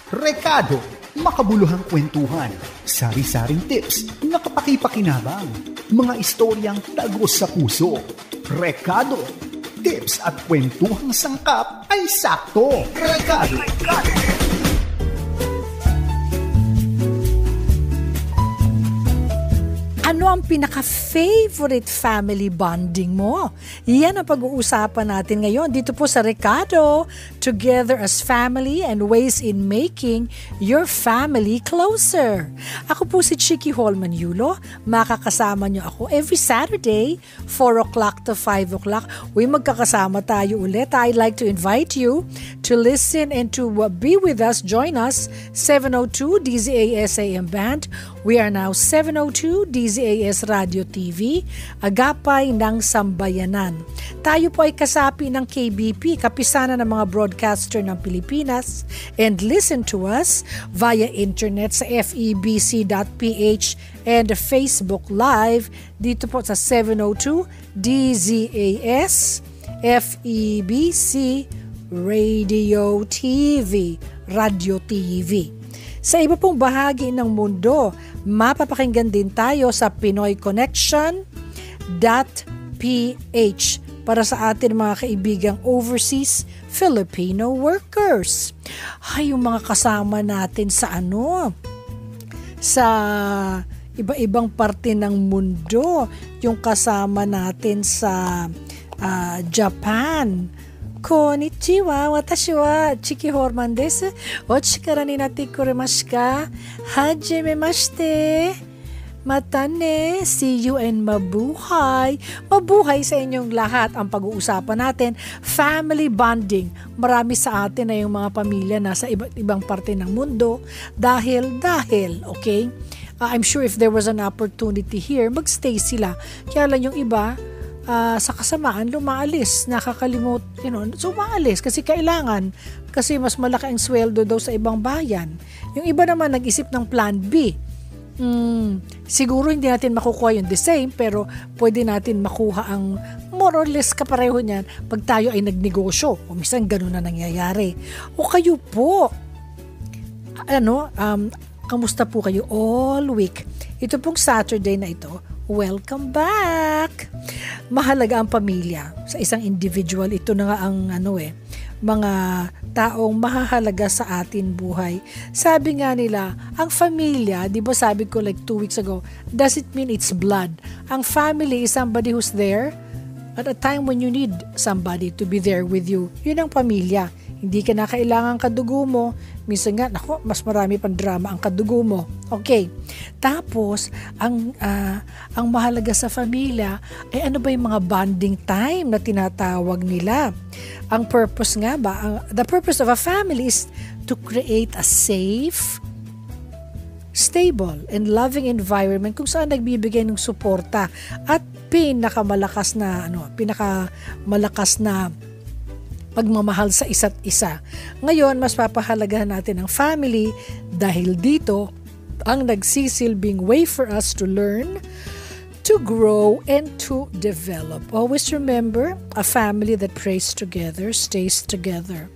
Rekado, makabuluhang kwentuhan, sari-saring tips na kapaki-pakinabang, mga istoryang tagos sa puso. Rekado, tips at kwentuhang sangkap ay sakto. Rekado. Ano ang pinaka-favorite family bonding mo? Yan ang pag-uusapan natin ngayon dito po sa Rekado, Together as Family and Ways in Making Your Family Closer. Ako po si Chiki Holman Yulo. Makakasama nyo ako every Saturday, 4 o'clock to 5 o'clock. Magkakasama tayo ulit. I'd like to invite you to listen and to be with us. Join us, 702 DZAS AM Band. We are now 702 DZAS Radio TV, agapay ng sambayanan. Tayo po ay kasapi ng KBP, kapisanan ng mga broadcaster ng Pilipinas, and listen to us via internet sa febc.ph and Facebook Live dito po sa 702 DZAS FEBC Radio TV, Radio TV. Sa iba pong bahagi ng mundo, mapapakinggan din tayo sa pinoyconnection.ph para sa atin mga kaibigang overseas Filipino workers. Ay, yung mga kasama natin sa sa iba-ibang parte ng mundo, yung kasama natin sa Japan. Konnichiwa, watashi wa Chiki Holman desu. Ochikara ni natte kuremasu ka? Hajimemashite. Mata ne. See you and mabuhay. Mabuhay sa inyong lahat. Ang pag-uusapan natin, family bonding. Marami sa atin na yung mga pamilya na sa ibang parte ng mundo. Dahil, okay? I'm sure if there was an opportunity here, magstay sila. Kaya lang yung iba, sa kasamaan, lumaalis, nakakalimot, so umaalis kasi kailangan, kasi mas malaki ang sweldo daw sa ibang bayan. Yung iba naman nag-isip ng plan B. Siguro hindi natin makukuha yung the same, pero pwede natin makuha ang more or less kapareho niyan pag tayo ay nagnegosyo. O minsan ganun na nangyayari. O kayo po, kamusta po kayo all week? Ito pong Saturday na ito, welcome back! Mahalaga ang pamilya sa isang individual. Ito na nga ang mga taong mahahalaga sa atin buhay. Sabi nga nila, ang familya, di ba sabi ko like 2 weeks ago, does it mean it's blood? Ang family is somebody who's there at a time when you need somebody to be there with you. Yun ang pamilya. Hindi ka na kailangan kadugo mo. Minsan nga, mas marami pang drama ang kadugo mo. Okay. Tapos, ang mahalaga sa pamilya, ay ano ba yung mga bonding time na tinatawag nila? Ang purpose nga ba? The purpose of a family is to create a safe, stable, and loving environment kung saan nagbibigay ng suporta at pinakamalakas na pagmamahal sa isa't isa. Ngayon, mas papahalagahan natin ang family dahil dito ang nagsisilbing way for us to learn, to grow, and to develop. Always remember, a family that prays together stays together.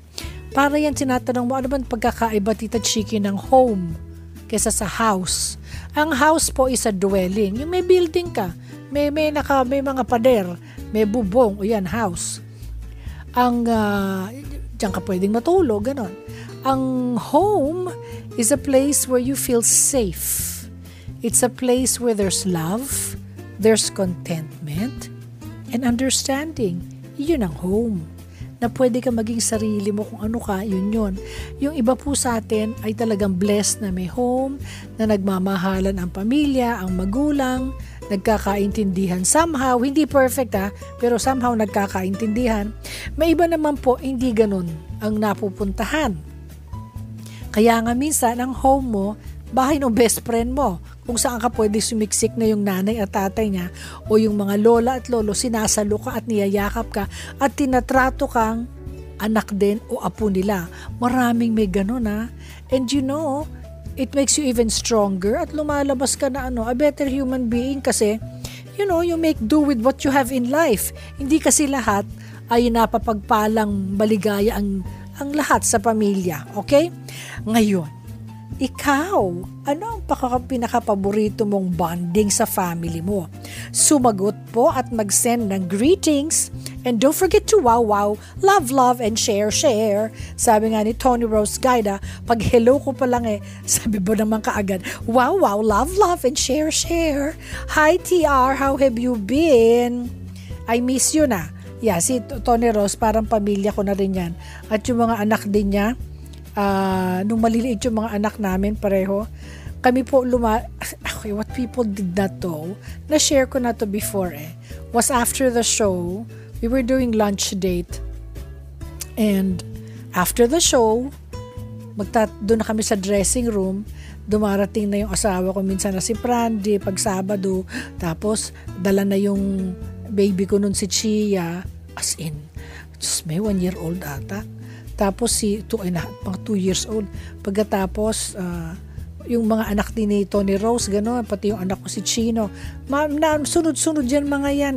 Para yan tinatanong mo, ano ba pagkakaiba, Tita Chiki, ng home kesa sa house? Ang house po is a dwelling. Yung may building ka, may mga pader, may bubong, o yan, house. Diyan ka pwedeng matulog, ganon. Ang home is a place where you feel safe. It's a place where there's love, there's contentment, and understanding. Yun ang home. Na pwede ka maging sarili mo kung ano ka, yun. Yung iba po sa atin ay talagang blessed na may home, na nagmamahalan ang pamilya, ang magulang, nagkakaintindihan. Somehow, hindi perfect pero somehow nagkakaintindihan. May iba naman po, hindi ganun ang napupuntahan. Kaya nga minsan, ang home mo, bahay ng best friend mo, kung saan ka pwede sumiksik na yung nanay at tatay niya o yung mga lola at lolo, sinasalo ka at niyayakap ka at tinatrato kang anak din o apo nila. Maraming may ganun And it makes you even stronger at lumalabas ka na a better human being kasi you make do with what you have in life. Hindi kasi lahat ay napapagpalang maligaya ang ang lahat sa pamilya. Okay? Ngayon, ikaw, ano ang pinakapaborito mong bonding sa family mo? Sumagot po at mag-send ng greetings. And don't forget to wow, love, and share. Sabi nga ni Tony Rose Gaida, pag hello ko pa lang sabi mo naman kaagad, wow, love, and share. Hi TR, how have you been? I miss you na. Yeah, si Tony Rose, parang pamilya ko na rin yan. At yung mga anak din niya, nung maliliit yung mga anak namin pareho, kami po okay, what people did not know, na-share ko na to before was after the show, we were doing lunch date. And after the show, doon na kami sa dressing room, dumarating na yung asawa ko, minsan na si Prandi, pag Sabado, tapos dala na yung baby ko nun si Chia, as in, just may 1 year old ata. Tapos si 2 years old. Pagkatapos, yung mga anak din ni Tony Rose, gano'n, pati yung anak ko si Chino. Sunod-sunod yan mga yan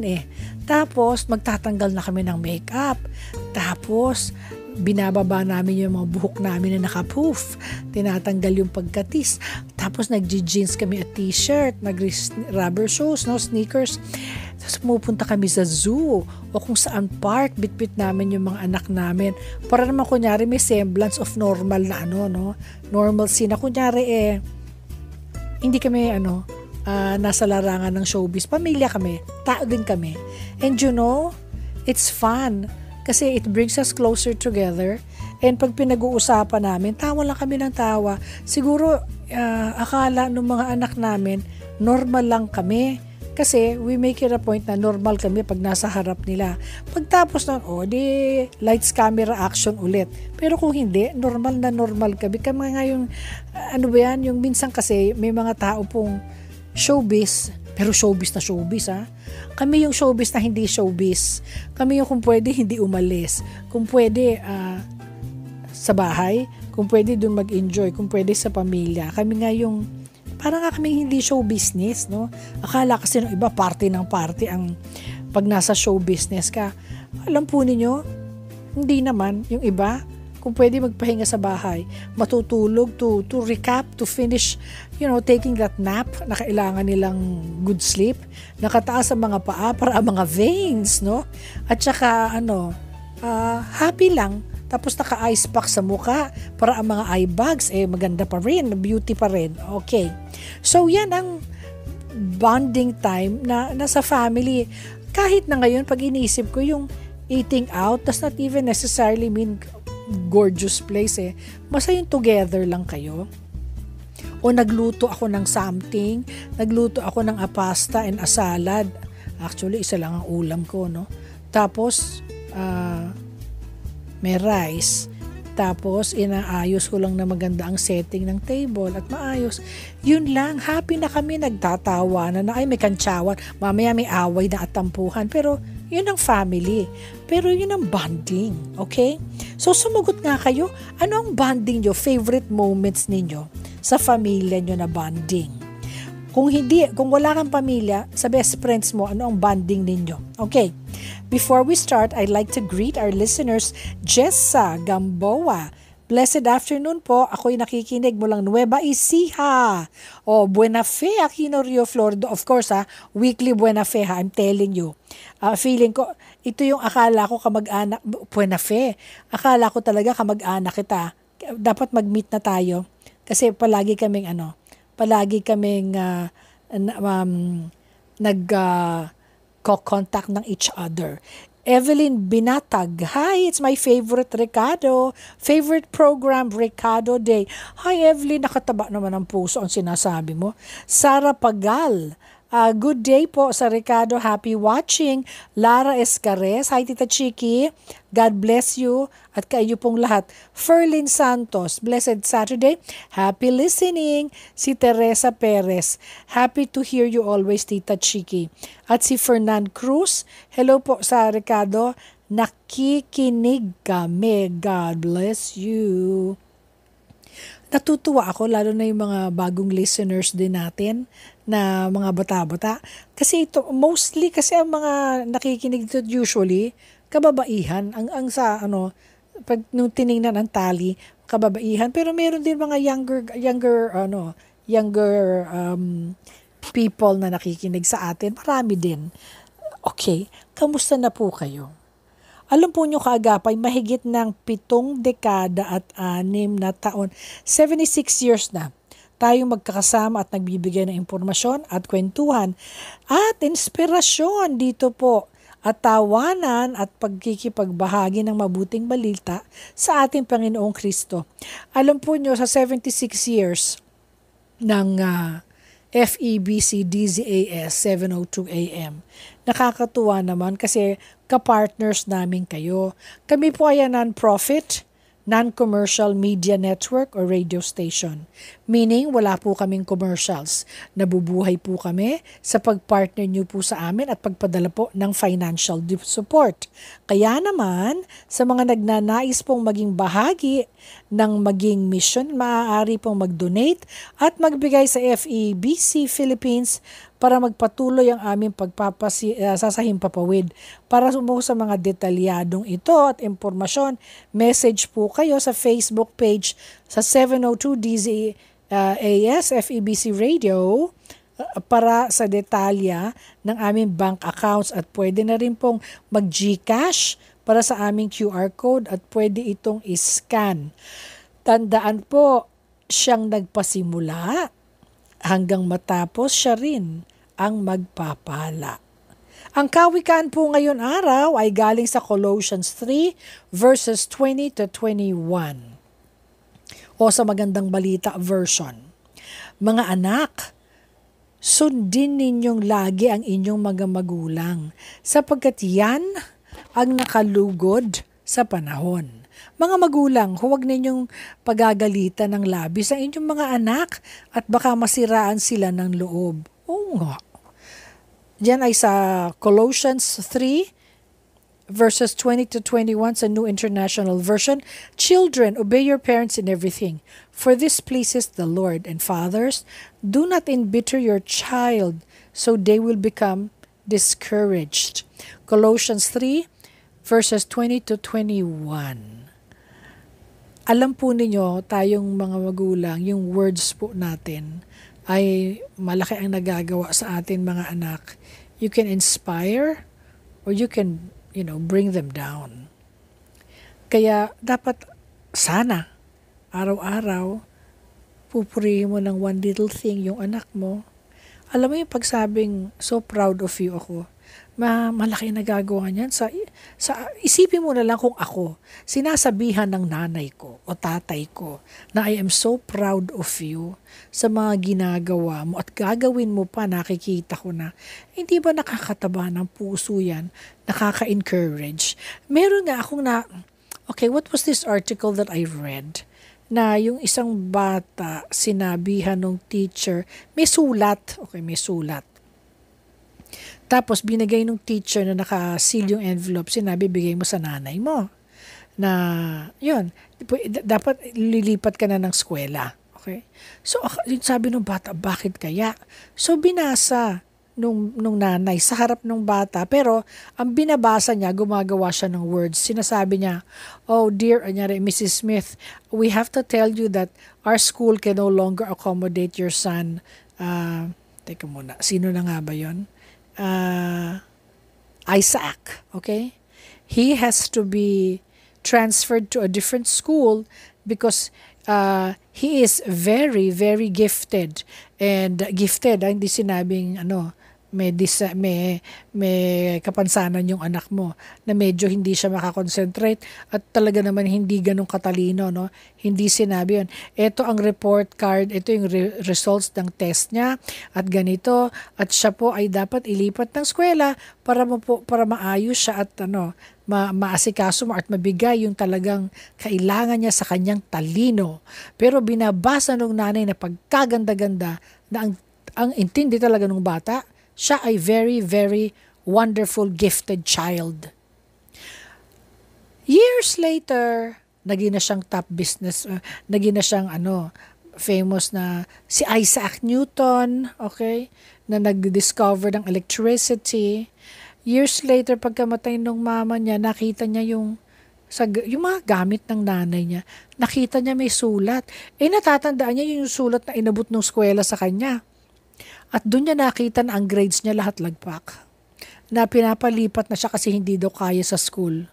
Tapos, magtatanggal na kami ng makeup. Tapos, binababa namin yung mga buhok namin na nakapoof. Tinatanggal yung pagkatis. Tapos, nag-jeans kami at t-shirt, nag-rubber shoes, sneakers. Tapos pumupunta kami sa zoo o kung saan park, bitbit namin yung mga anak namin. Para naman kunyari may semblance of normal na normalcy na kunyari hindi kami nasa larangan ng showbiz. Pamilya kami, tao din kami. And it's fun kasi it brings us closer together. And pag pinag-uusapan namin, tawa lang kami ng tawa. Siguro akala ng mga anak namin, normal lang kami. Kasi we make it a point na normal kami pag nasa harap nila. Pagtapos nun, lights, camera, action ulit. Pero kung hindi, normal na normal kami. Kami nga yung, yung minsan kasi may mga tao pong showbiz, pero showbiz na showbiz Kami yung showbiz na hindi showbiz. Kami yung kung pwede hindi umalis. Kung pwede sa bahay, kung pwede dun mag-enjoy, kung pwede sa pamilya. Kami nga yung parang nga kami hindi show business, Akala kasi ng iba party ng party ang pag nasa show business ka. Alam po ninyo, hindi naman. Yung iba, kung pwede magpahinga sa bahay, matutulog to recap, to finish, taking that nap na kailangan nilang good sleep, nakataas ang mga paa para ang mga veins, At saka, happy lang. Tapos naka-ice pack sa mukha para ang mga eye bags, maganda pa rin, beauty pa rin. Okay. So, yan ang bonding time na nasa family. Kahit na ngayon, pag iniisip ko yung eating out, does not even necessarily mean gorgeous place Basta yung together lang kayo. O nagluto ako ng something, nagluto ako ng a pasta and a salad. Actually, isa lang ang ulam ko, Tapos, may rice, tapos inaayos ko lang na maganda ang setting ng table at maayos. Yun lang, happy na kami, nagtatawa na may kantsawan, mamaya may away na at tampuhan, pero yun ang family. Pero yun ang bonding, okay? So sumagot nga kayo, ano ang bonding nyo, favorite moments ninyo sa familya nyo na bonding? Kung wala kang pamilya, sa best friends mo, ano ang bonding ninyo? Okay. Before we start, I'd like to greet our listeners, Jessa Gamboa. Blessed afternoon po. Ako'y nakikinig mulang Nueva Ecija. Buena Fe, Aquino, Rio, Florida. Of course, weekly Buena Fe, I'm telling you. Feeling ko, ito yung akala ko kamag-anak, Buena Fe. Akala ko talaga kamag-anak kita. Dapat mag-meet na tayo. Kasi palagi kaming nag-contact ng each other. Evelyn Binatag, hi, it's my favorite Ricardo. Favorite program, Ricardo Day. Hi Evelyn, nakataba naman ang puso ang sinasabi mo. Sara Pagal, good day po sa Ricardo, happy watching. Lara Escares, hi Tita Chiki, God bless you at kayo pong lahat. Ferlin Santos, blessed Saturday, happy listening. Si Teresa Perez, happy to hear you always Tita Chiki. At si Fernand Cruz, hello po sa Ricardo, nakikinig kami, God bless you. Natutuwa ako, lalo na yung mga bagong listeners din natin na mga bata-bata. Kasi ito, mostly kasi ang mga nakikinig dito usually, kababaihan. pag nung tiningnan ang tali, kababaihan, pero meron din mga younger people na nakikinig sa atin. Marami din. Okay, kamusta na po kayo? Alam po nyo kaagapay, mahigit ng 7 dekada at 6 na taon, 76 years na, tayong magkakasama at nagbibigay ng impormasyon at kwentuhan at inspirasyon dito po at tawanan at pagkikipagbahagi ng mabuting balita sa ating Panginoong Kristo. Alam po nyo, sa 76 years ng FEBC DZAS 702 AM, nakakatuwa naman kasi kapartners namin kayo. Kami po ay non-profit, non-commercial media network or radio station. Meaning, wala po kaming commercials. Nabubuhay po kami sa pagpartner nyo po sa amin at pagpadala po ng financial support. Kaya naman, sa mga nagnanais pong maging bahagi ng maging mission, maaari pong mag-donate at magbigay sa FEBC Philippines para magpatuloy ang aming sasahimpapawid. Para sa mga detalyadong ito at impormasyon, message po kayo sa Facebook page sa 702 DZAS FEBC Radio para sa detalya ng aming bank accounts at pwede na rin pong mag-GCash para sa aming QR code at pwede itong iscan. Tandaan po, siyang nagpasimula hanggang matapos siya rin ang magpapala. Ang kawikaan po ngayon araw ay galing sa Colossians 3 verses 20 to 21 o sa Magandang Balita version. Mga anak, sundin ninyong lagi ang inyong mga magulang sapagkat yan ang nakalugod sa panahon. Mga magulang, huwag ninyong pagagalitan ng labis ang inyong mga anak at baka masiraan sila ng loob. Oo nga. Diyan ay sa Colossians 3 verses 20 to 21 sa New International Version. Children, obey your parents in everything, for this pleases the Lord. And fathers, do not embitter your child, so they will become discouraged. Colossians 3 verses 20 to 21. Alam po ninyo, tayong mga magulang, yung words po natin ay malaki ang nagagawa sa atin mga anak. You can inspire or you can, bring them down. Kaya dapat sana araw-araw pupurihin mo ng one little thing yung anak mo. Alam mo yung pagsabing so proud of you ako. Malaki nagagawa niyan. Isipin mo na lang kung ako, sinasabihan ng nanay ko o tatay ko na I am so proud of you sa mga ginagawa mo at gagawin mo pa, nakikita ko na, hindi ba nakakataba ng puso yan? Nakaka-encourage. Meron nga akong what was this article that I read? Na yung isang bata, sinabihan ng teacher, may sulat. Tapos binigay ng teacher na naka-seal yung envelope, sinabi bigay mo sa nanay mo. Na yun, dapat lilipat ka na ng eskwela. Okay? So sabi ng bata, bakit kaya? So binasa nung nanay sa harap ng bata, pero ang binabasa niya, gumagawa siya ng words. Sinasabi niya, oh dear, Mrs. Smith, we have to tell you that our school can no longer accommodate your son. Teka muna, sino na nga ba yun? Isaac, okay? He has to be transferred to a different school because he is very, very gifted. And gifted, hindi sinabing may kapansanan yung anak mo na medyo hindi siya makakonsentrate at talaga naman hindi ganun katalino, no? Hindi sinabi yun. Ito ang report card, ito yung results ng test niya at ganito at siya po ay dapat ilipat ng eskwela para maayos siya at maasikaso mo at mabigay yung talagang kailangan niya sa kanyang talino. Pero binabasa ng nanay na pagkaganda-ganda na ang intindi talaga ng bata, siya ay very, very wonderful, gifted child. Years later, naging na siyang top business, naging na siyang famous na si Isaac Newton, okay, na nag-discover ng electricity. Years later, pagkamatay ng mama niya, nakita niya yung yung mga gamit ng nanay niya. Nakita niya may sulat. Natatandaan niya yung sulat na inabot ng eskwela sa kanya. At doon niya nakita na ang grades niya lahat lagpak. Na pinapalipat na siya kasi hindi daw kaya sa school.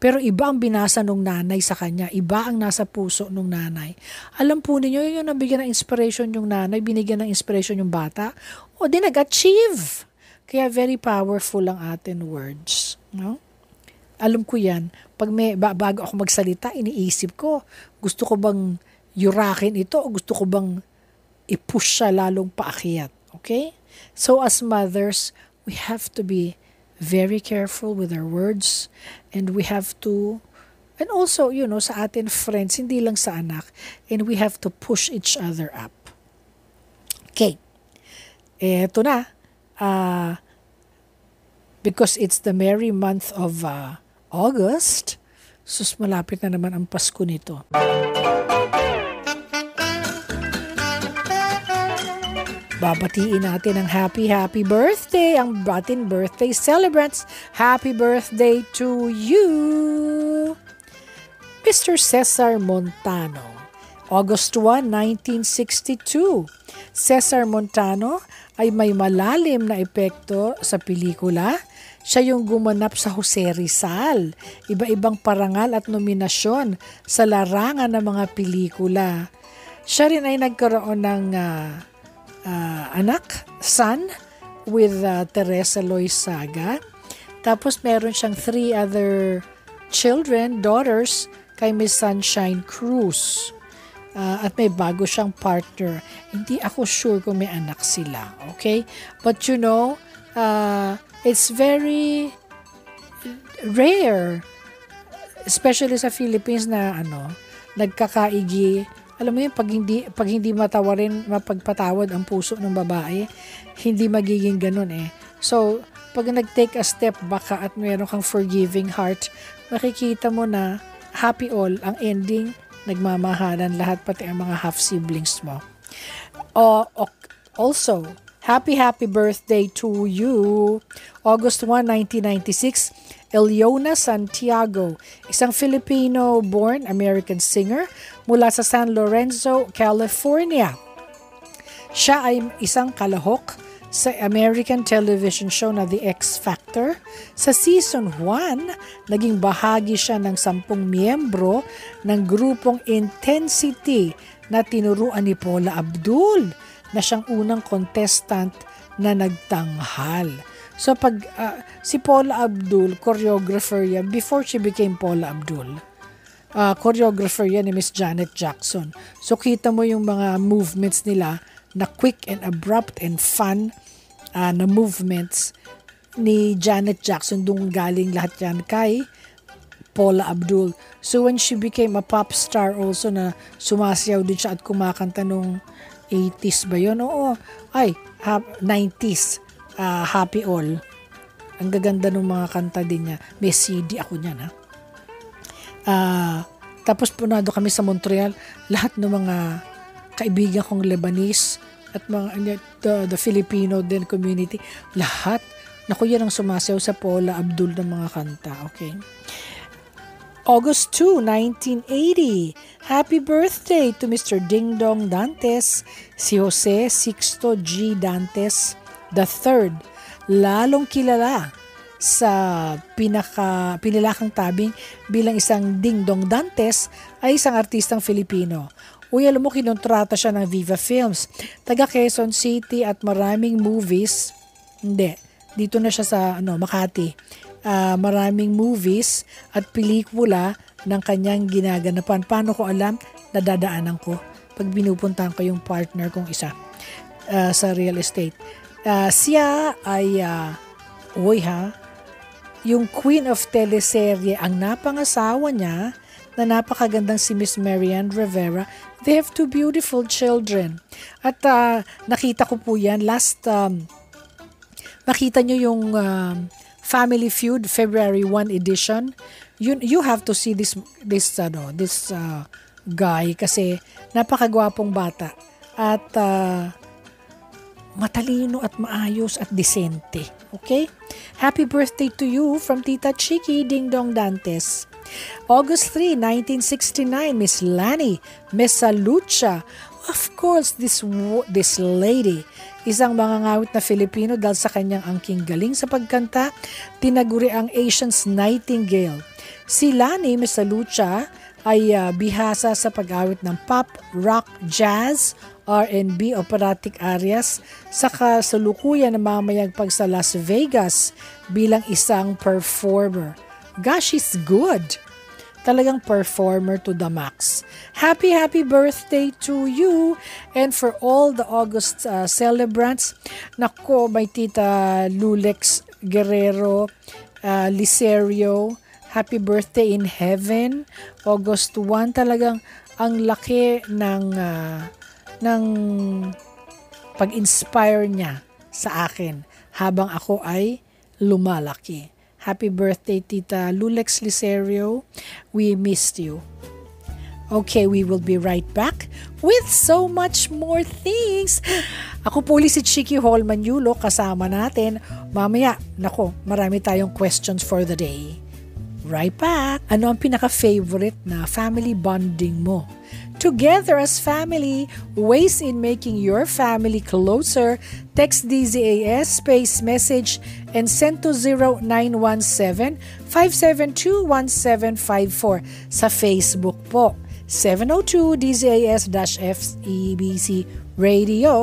Pero iba ang binasa nung nanay sa kanya. Iba ang nasa puso nung nanay. Alam po ninyo, yung nabigyan ng inspiration yung nanay, binigyan ng inspiration yung bata, o di nag-achieve. Kaya very powerful ang ating words. No? Alam ko yan. Pag bago ako magsalita, iniisip ko, gusto ko bang yurakin ito o gusto ko bang i-push siya lalong paakyat. Okay? So as mothers, we have to be very careful with our words, and we have to, and also, sa atin friends, hindi lang sa anak, and we have to push each other up. Okay. Eto na. Because it's the merry month of August, malapit na naman ang Pasko nito. Babatiin natin ang happy birthday, ang ating birthday celebrants. Happy birthday to you, Mr. Cesar Montano. August 1, 1962. Cesar Montano ay may malalim na epekto sa pelikula. Siya yung gumanap sa Jose Rizal. Iba-ibang parangal at nominasyon sa larangan ng mga pelikula. Siya rin ay nagkaroon ng son, with Teresa Loizaga. Tapos meron siyang 3 other daughters, kay Miss Sunshine Cruz. At may bago siyang partner. Hindi ako sure kung may anak sila. Okay? But it's very rare, especially sa Philippines na nagkakaigi. Alam mo yun, pag hindi mapagpatawad ang puso ng babae, hindi magiging ganun eh. So, pag nag-take a step back ka at meron kang forgiving heart, makikita mo na happy all ang ending, nagmamahalan lahat, pati ang mga half-siblings mo. Also, happy birthday to you, August 1, 1996, Eliona Santiago, isang Filipino-born American singer mula sa San Lorenzo, California. Siya ay isang kalahok sa American television show na The X Factor. Sa season 1, naging bahagi siya ng 10 miyembro ng grupong Intensity na tinuruan ni Paula Abdul, na siyang unang contestant na nagtanghal. So si Paula Abdul, choreographer yan before she became Paula Abdul. Choreographer yan ni Miss Janet Jackson. So kita mo yung mga movements nila na quick and abrupt and fun na movements ni Janet Jackson. Doon galing lahat yan kay Paula Abdul. So when she became a pop star also, na sumasayaw din siya at kumakanta nung 80s ba yun? Oo. 90s. Happy All. Ang gaganda ng mga kanta din niya. May CD ako niyan, ha? Tapos punado kami sa Montreal. Lahat ng mga kaibigan kong Lebanese at mga the Filipino din community, lahat. Naku, yan ang sumasayaw sa Paula Abdul ng mga kanta. Okay. August 2, 1980. Happy birthday to Mr. Ding Dong Dantes, si Jose Sixto G. Dantes III, lalong kilala sa pinilakang tabing bilang isang Ding Dong Dantes, ay isang artistang Filipino. Alam mo, kinontrata siya ng Viva Films, taga Quezon City, at maraming movies, dito na siya sa Makati, maraming movies at pelikula ng kanyang ginaganapan. Paano ko alam? Nadadaanan ko pag binupuntahan ko yung partner kong isa sa real estate. Siya ay yung queen of teleserye, ang napangasawa niya na napakagandang si Miss Marianne Rivera. They have 2 beautiful children. At nakita ko po yan makita nyo yung Family Feud February 1 edition. You have to see this guy kasi napakagwapong bata at matalino at maayos at disente. Okay? Happy birthday to you from Tita Chiki Ding Dong Dantes. August 3, 1969, Miss Lani Mesalucha. Of course, this lady, isang mangangawit na Filipino dahil sa kanyang angking galing sa pagkanta, tinaguri ang Asian's Nightingale. Si Lani Mesalucha ay bihasa sa pag-awit ng pop, rock, jazz, R&B, operatic arias sa kasalukuyan na mamayagpag sa Las Vegas bilang isang performer. Gosh, she's good! Talagang performer to the max. Happy birthday to you and for all the August celebrants. Nako, may Tita Lulex Guerrero, Licerio, happy birthday in heaven. August 1, talagang ang laki ng pag-inspire niya sa akin habang ako ay lumalaki. Happy birthday, Tita Lulex Licerio. We missed you. Okay, we will be right back with so much more things. Ako po si Chiki Holman Yulo, kasama natin. Mamaya, nako, marami tayong questions for the day. Right back. Ano ang pinaka-favorite na family bonding mo? Together as family, ways in making your family closer. Text DZAS space message and send to 0917-572-1754 sa Facebook po. 702 DZAS-FEBC Radio.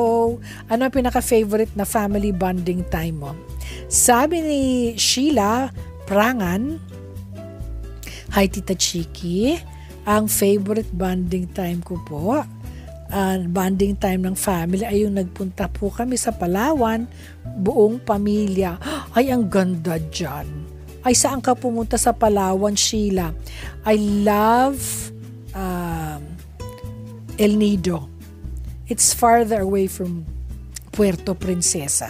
Ano ang pinaka-favorite na family bonding time mo? Sabi ni Sheila Prangan, hi Tita Chiki, ang favorite bonding time ko po, bonding time ng family ay yung nagpunta po kami sa Palawan, buong pamilya. Ay, ang ganda dyan. Ay, saan ka pumunta sa Palawan, Sheila? I love El Nido. It's farther away from Puerto Princesa,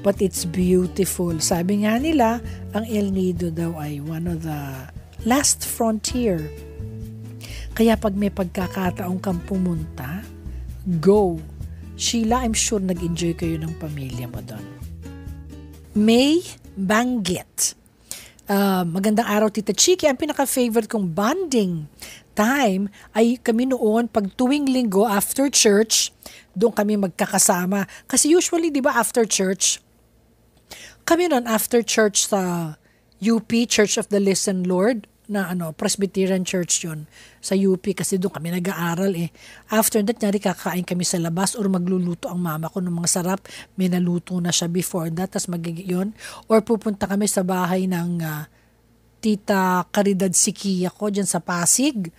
but it's beautiful. Sabi nga nila, ang El Nido daw ay one of the last frontier. Kaya pag may pagkakataong kang pumunta, go. Sheila, I'm sure nag-enjoy kayo ng pamilya mo doon. May Banggit. Magandang araw, Tita Chiki. Ang pinaka-favorite kong bonding time ay kami noon pag tuwing linggo after church, doon kami magkakasama. Kasi usually, di ba, after church, kami noon after church sa UP, Church of the Listen Lord, na Presbyterian Church yun sa UP kasi doon kami nag-aaral eh. After that, nyari kakain kami sa labas or magluluto ang mama ko ng mga sarap. May naluto na siya before that, tas yun. Or pupunta kami sa bahay ng Tita Caridad Sikia ko dyan sa Pasig.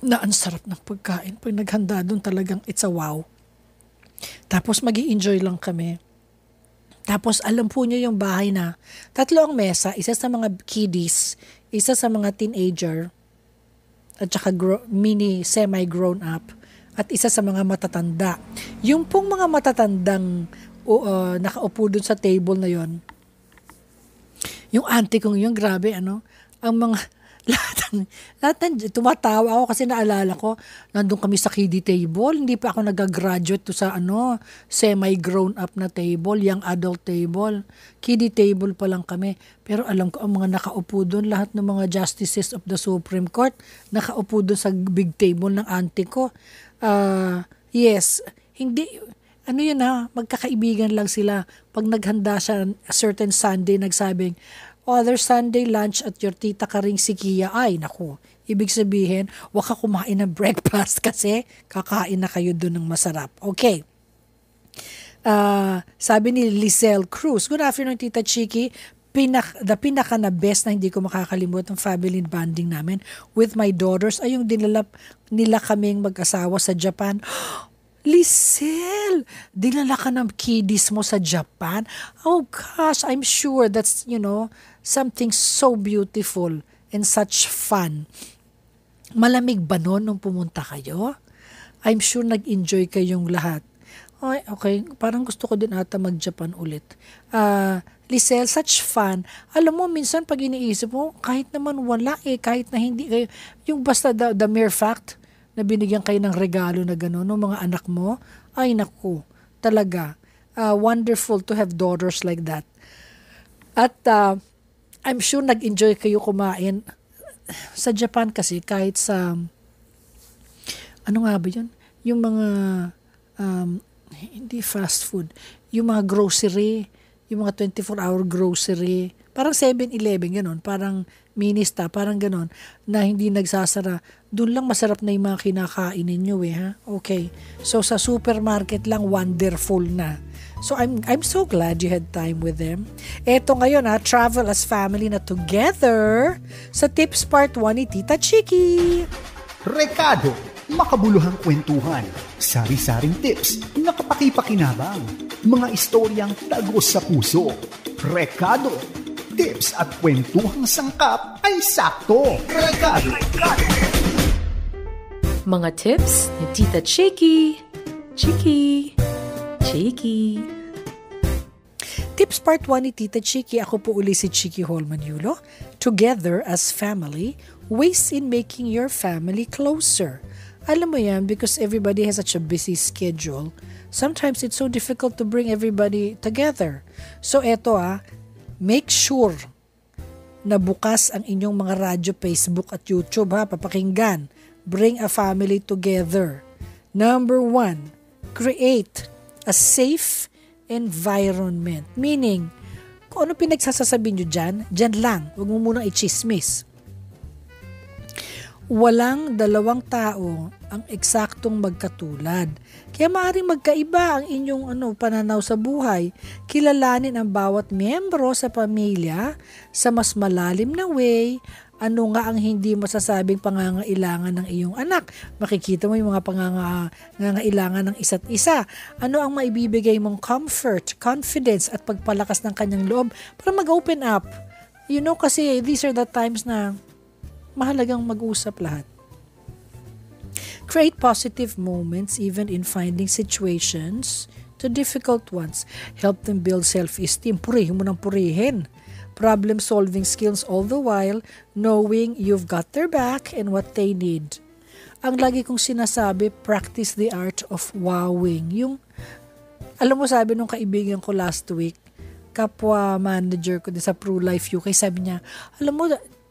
Na ang sarap ng pagkain. Pag naghanda doon talagang it's a wow. Tapos magi-enjoy lang kami. Tapos alam po niyo yung bahay na tatlo ang mesa, isa sa mga kiddies, isa sa mga teenager, at saka semi-grown up, at isa sa mga matatanda. Yung pong mga matatandang nakaupo dun sa table na yon, yung auntie kong yun, grabe ang mga lahat tumatawa ako kasi naalala ko, nandun kami sa kiddie table, hindi pa ako nag-graduate to sa semi-grown up na table, young adult table, kiddie table pa lang kami. Pero alam ko ang mga nakaupo doon, lahat ng mga justices of the Supreme Court, nakaupo doon sa big table ng auntie ko. Yes, hindi, magkakaibigan lang sila. Pag naghanda siya a certain Sunday, nagsabing, other Sunday lunch at your Tita Karing Sikia. Ay, naku. Ibig sabihin, wag ka kumain ng breakfast kasi kakain na kayo doon ng masarap. Okay. Sabi ni Lizelle Cruz, good afternoon, Tita Chiki. The pinaka na best na hindi ko makakalimut ng family bonding namin with my daughters ay yung dinala nila kaming mag-asawa sa Japan. Lizelle, dinala ka ng kiddies mo sa Japan? Oh gosh, I'm sure that's, something so beautiful and such fun. Malamig ba noon nung pumunta kayo? I'm sure nag-enjoy kayong lahat. Ay, okay, parang gusto ko din ata mag-Japan ulit. Lizelle, such fun. Alam mo, minsan pag iniisip mo, kahit naman wala kahit na hindi kayo, yung basta the mere fact na binigyan kayo ng regalo na gano'n ng mga anak mo, ay naku, talaga, wonderful to have daughters like that. At I'm sure nag-enjoy kayo kumain. Sa Japan kasi kahit sa, ano nga ba yun? Yung mga, hindi fast food, yung mga grocery, yung mga 24-hour grocery, parang 7-Eleven, gano'n, parang Minista, parang gano'n, na hindi nagsasara. Doon lang masarap na yung mga kinakain ninyo ha? Okay. So sa supermarket lang, wonderful na. So I'm so glad you had time with them. Eto ngayon travel as family na together sa Tips Part 1 ni Tita Chiki. Rekado, makabuluhang kwentuhan, sari-saring tips na kapaki-pakinabang, mga istoryang tagos sa puso. Rekado, tips at kwentuhang sangkap ay sakto. Rekado. Mga tips ni Tita Chiki. Chiki. Chiki. Tips Part 1 ni Tita Chiki. Ako po uli si Chiki Holman Yulo. Together as family, ways in making your family closer. Alam mo yan, because everybody has such a busy schedule, sometimes it's so difficult to bring everybody together. So eto make sure na bukas ang inyong mga radyo, Facebook at YouTube papakinggan. Bring a family together. Number 1, create a safe environment. Meaning, kung ano pinagsasasabi nyo dyan lang. Huwag mo munang i-chismis. Walang dalawang tao ang eksaktong magkatulad. Kaya maaaring magkaiba ang inyong pananaw sa buhay. Kilalanin ang bawat miyembro sa pamilya sa mas malalim na way. Ano nga ang hindi masasabing pangangailangan ng iyong anak? Makikita mo yung mga pangangailangan ng isa't isa. Ano ang maibibigay mong comfort, confidence at pagpalakas ng kanyang loob para mag-open up? Kasi these are the times na mahalagang mag-usap lahat. Create positive moments even in finding situations to difficult ones. Help them build self-esteem. Purihin mo ng purihin. Problem-solving skills all the while knowing you've got their back and what they need. Ang lagi kong sinasabi, practice the art of wowing. Alam mo, sabi nung kaibigan ko last week, kapwa manager ko din sa ProLife UK, sabi niya, alam mo,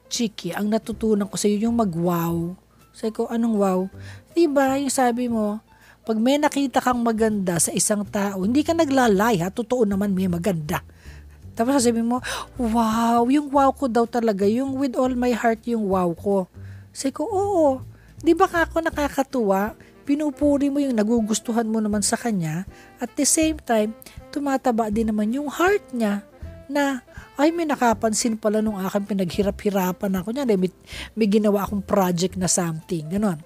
Chiki, ang natutunan ko sa iyo yung mag-wow. Sabi ko, anong wow? Diba, yung sabi mo, pag may nakita kang maganda sa isang tao, hindi ka naglalay totoo naman may maganda. Tapos sabi mo, wow, yung wow ko daw talaga, yung with all my heart yung wow ko. Sabi ko, oo, di ba ako nakakatuwa? Pinupuri mo yung nagugustuhan mo naman sa kanya. At the same time, tumataba din naman yung heart niya na, ay may nakapansin pala nung aking pinaghirap-hirapan ako niya. May ginawa akong project na something, ganon.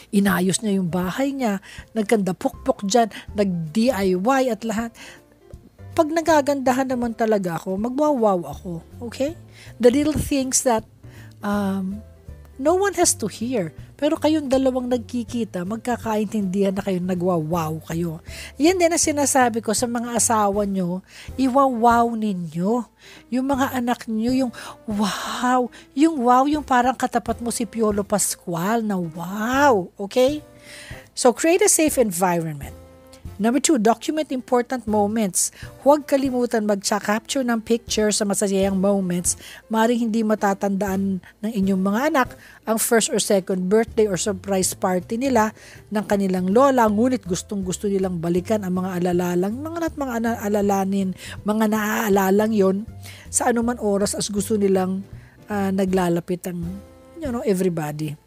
Inayos niya yung bahay niya, nagkanda pukpok dyan, nag-DIY at lahat. Pag nagagandahan naman talaga ako, magwawaw ako. Okay? The little things that no one has to hear. Pero kayong dalawang nagkikita, magkakaintindihan na kayong nagwawaw kayo. Yan din ang sinasabi ko sa mga asawa nyo, iwawaw ninyo. Yung mga anak nyo, yung wow. Yung wow, yung parang katapat mo si Piolo Pascual na wow. Okay? So, create a safe environment. Number 2, document important moments. Huwag kalimutan mag-capture ng picture sa masasayang moments. Maaaring hindi matatandaan ng inyong mga anak ang first or second birthday or surprise party nila ng kanilang lola. Ngunit gustong-gusto nilang balikan ang mga alalalang, mga naaalalang yon sa anuman oras as gusto nilang naglalapit ang everybody.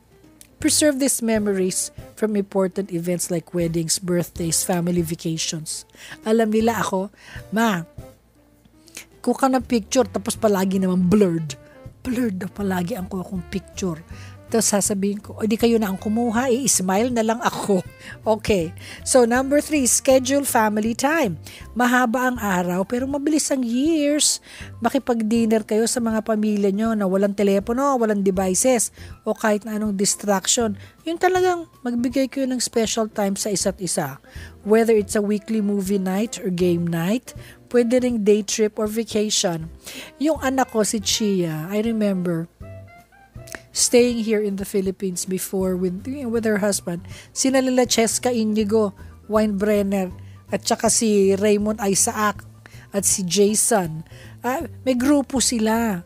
Preserve these memories from important events like weddings, birthdays, family vacations. Alam nila ako, ma, kuha ng picture tapos palagi naman blurred. Blurred na palagi ang kuha kong picture. Tapos sasabihin ko, di kayo na ang kumuha, i-smile na lang ako. Okay. So number 3, schedule family time. Mahaba ang araw pero mabilis ang years. Makipag-dinner kayo sa mga pamilya nyo na walang telepono, walang devices, o kahit na anong distraction. Yun talagang magbigay kayo ng special time sa isa't isa. Whether it's a weekly movie night or game night, pwede ring day trip or vacation. Yung anak ko, si Chia, I remember, staying here in the Philippines before with her husband, sina Lila Cheska Inigo, Weinbrenner, at saka si Raymond Isaac, at si Jason, May grupo sila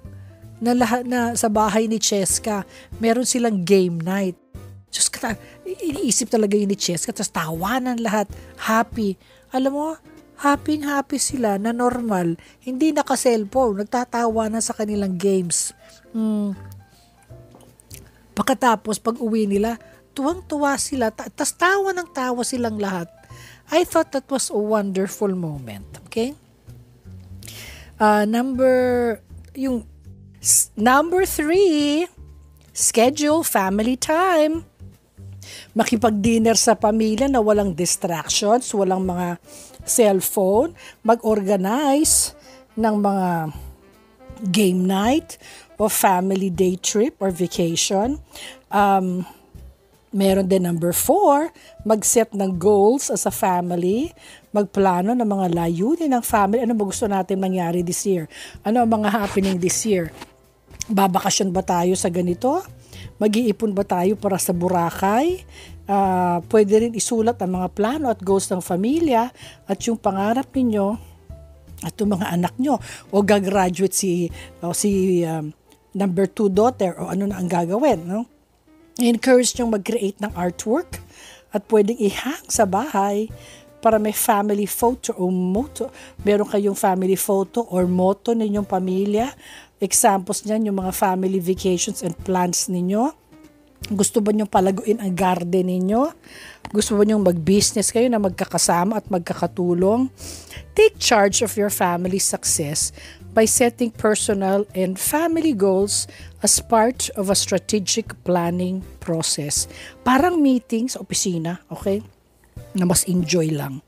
na lahat na sa bahay ni Cheska. Meron silang game night. Diyos ka, iniisip talaga yun ni Cheska. Tapos tawanan lahat. Happy. Alam mo, happy sila na normal. Hindi naka-cellphone. Nagtatawa na sa kanilang games. Pagkatapos, pag uwi nila, tuwang-tuwa sila. Tapos tawa ng tawa silang lahat. I thought that was a wonderful moment. Okay? Number 3, schedule family time. Makipag-dinner sa pamilya na walang distractions, walang mga cellphone, mag-organize ng mga game night o family day trip or vacation. Meron din number 4, mag-set ng goals as a family, magplano ng mga layunin ng family. Ano ba gusto natin mangyari this year? Ano ang mga happening this year? Babakasyon ba tayo sa ganito? Mag-iipon ba tayo para sa Boracay? Pwede rin isulat ang mga plano at goals ng pamilya at yung pangarap ninyo at yung mga anak nyo. O gagraduate si number 2 daughter o ano na ang gagawin. No? I-encourage nyo mag-create ng artwork at pwedeng ihang sa bahay para may family photo o motto. Meron kayong family photo or motto ninyong pamilya. Examples niyan, yung mga family vacations and plans ninyo. Gusto ba nyo palaguin ang garden ninyo? Gusto ba nyo mag-business kayo na magkakasama at magkakatulong? Take charge of your family's success by setting personal and family goals as part of a strategic planning process. Parang meeting sa opisina, okay? Na mas enjoy lang.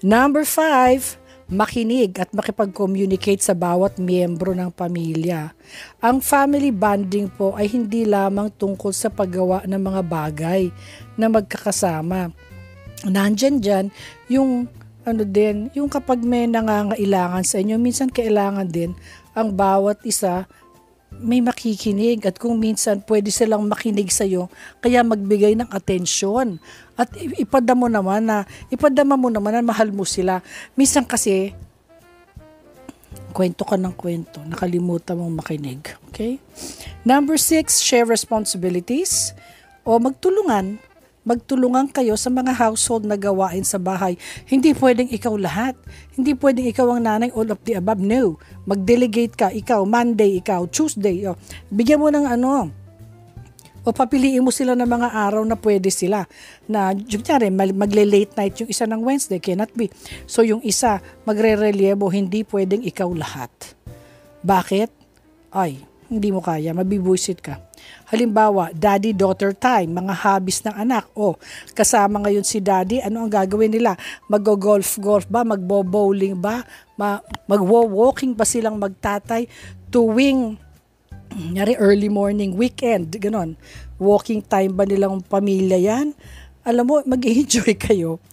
Number 5, makinig at makipag-communicate sa bawat miyembro ng pamilya. Ang family bonding po ay hindi lamang tungkol sa paggawa ng mga bagay na magkakasama. Nandyan dyan yung yung kapag may nangangailangan sa inyo, minsan kailangan din ang bawat isa may makikinig at kung minsan pwede silang makinig sa iyo kaya magbigay ng atensyon at ipadama mo naman na mahal mo sila. Minsan kasi kwento ka ng kwento, nakalimutan mong makinig. Okay? Number 6, share responsibilities o magtulungan kayo sa mga household na gawain sa bahay. Hindi pwedeng ikaw lahat. Hindi pwedeng ikaw ang nanay all of the above. No. Mag-delegate ka. Ikaw, Monday, ikaw, Tuesday. Bigyan mo ng o papiliin mo sila ng mga araw na pwede sila. Na, magle-late night yung isa ng Wednesday. Cannot be. So, yung isa, magre-reliebo, hindi pwedeng ikaw lahat. Bakit? Ay, hindi mo kaya. Mabibuisit ka. Halimbawa, daddy-daughter time, mga hobbies ng anak. Kasama ngayon si daddy, ano ang gagawin nila? Mag-golf ba? Magbo-bowling ba? Mag-walking ba silang magtatay? Tuwing early morning, weekend, ganon. Walking time ba nilang pamilya yan? Alam mo, mag-enjoy kayo.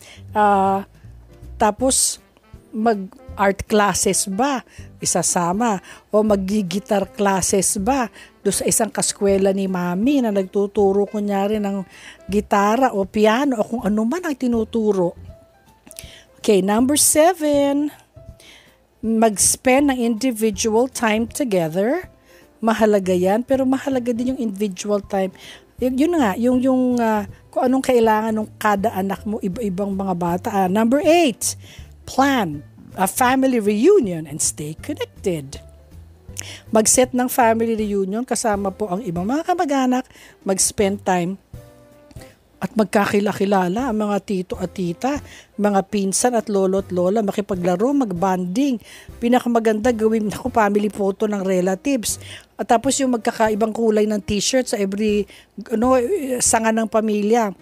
Tapos, mag-art classes ba? Isasama. O mag-guitar classes ba? Doon sa isang kaskwela ni mami na nagtuturo kunyari ng gitara o piano o kung ano man ang tinuturo. Okay, number 7, mag-spend ng individual time together. Mahalaga yan, pero mahalaga din yung individual time. Yun nga, yung kung anong kailangan ng kada anak mo, iba-ibang mga bata. Number 8, plan a family reunion and stay connected. Mag-set ng family reunion kasama po ang ibang mga kamag-anak, mag-spend time at magkakilala ang mga tito at tita, mga pinsan at lolo at lola, makipaglaro, mag-bonding. Pinakamaganda gawin family photo ng relatives. At tapos yung magkakaibang kulay ng t-shirt sa every sanga ng pamilya.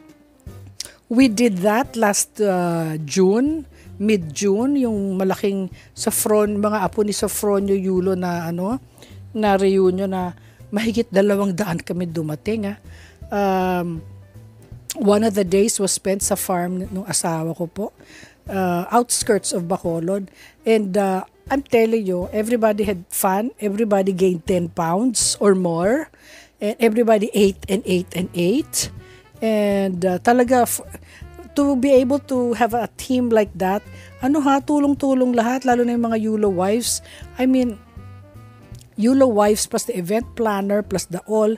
We did that last June. Mid-June, yung malaking mga apo ni Sofronio Yulo na reunion na mahigit 200 kami dumating. One of the days was spent sa farm ng asawa ko po, outskirts of Bacolod. And I'm telling you, everybody had fun. Everybody gained 10 pounds or more. And everybody ate and ate and ate. And talaga, to be able to have a team like that, tulong-tulong lahat, lalo na yung mga YOLO wives. I mean, YOLO wives plus the event planner plus the all,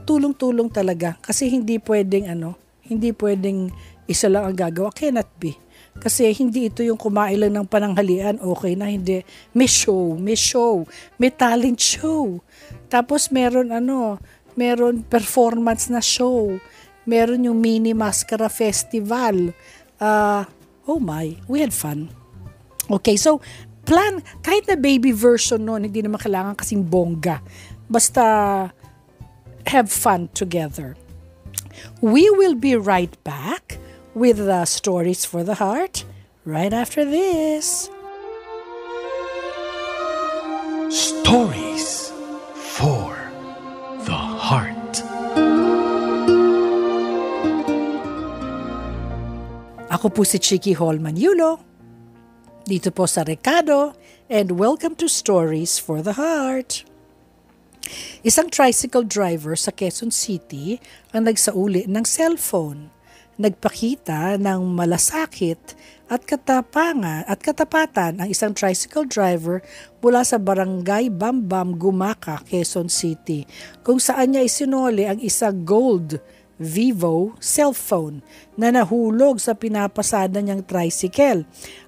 tulong-tulong talaga. Kasi hindi pwedeng isa lang ang gagawa. Cannot be. Kasi hindi ito yung kumain lang ng pananghalian, okay na, hindi. May show, may talent show. Tapos meron performance na show. Meron yung mini mascara festival. We had fun. Okay, so plan, kahit na baby version nun, hindi naman kailangan kasing bongga. Basta have fun together. We will be right back with the Stories for the Heart right after this. Stories for the Heart. Ako po si Chicky Holman Yulo, dito po sa Recado, and welcome to Stories for the Heart. Isang tricycle driver sa Quezon City ang nagsauli ng cellphone. Nagpakita ng malasakit at katapatan ang isang tricycle driver mula sa barangay Bambam, Gumaca, Quezon City, kung saan niya isinuli ang isang gold Vivo cellphone na nahulog sa pinapasada niyang tricycle.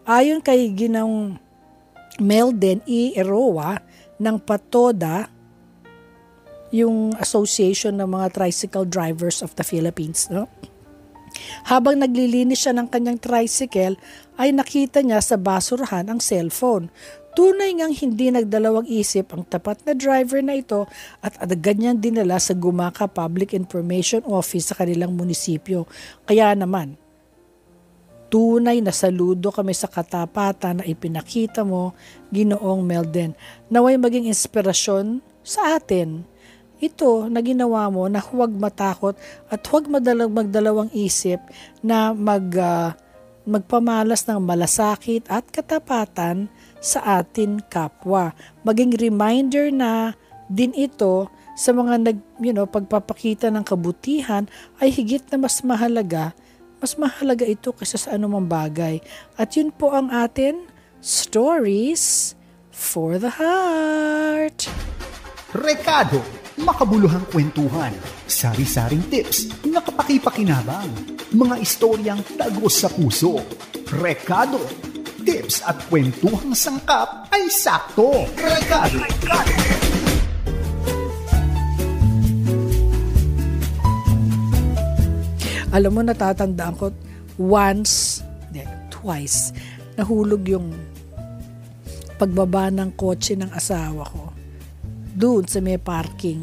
Ayon kay Ginang Melden E. Eroa ng Patoda, yung Association ng mga Tricycle Drivers of the Philippines, no? Habang naglilinis siya ng kanyang tricycle, ay nakita niya sa basurahan ang cellphone. Tunay ngang hindi nagdalawang isip ang tapat na driver na ito at agad niyang dinala sa Gumaca Public Information Office sa kanilang munisipyo. Kaya naman, tunay na saludo kami sa katapatan na ipinakita mo, Ginoong Melden. Naway maging inspirasyon sa atin. Ito na ginawa mo na huwag matakot at huwag magdalawang isip na magpamalas ng malasakit at katapatan sa atin kapwa. Maging reminder na din ito sa mga pagpapakita ng kabutihan ay higit na mas mahalaga ito kaysa sa anumang bagay. At yun po ang atin Stories for the Heart. Recado, makabuluhang kwentuhan, sari-saring tips na kapaki-pakinabang, mga istoryang tagos sa puso. Recado, tips at kwentuhang sangkap ay sakto. Recado. Alam mo, natatandaan ko twice, nahulog yung pagbaba ng kotse ng asawa ko doon sa may parking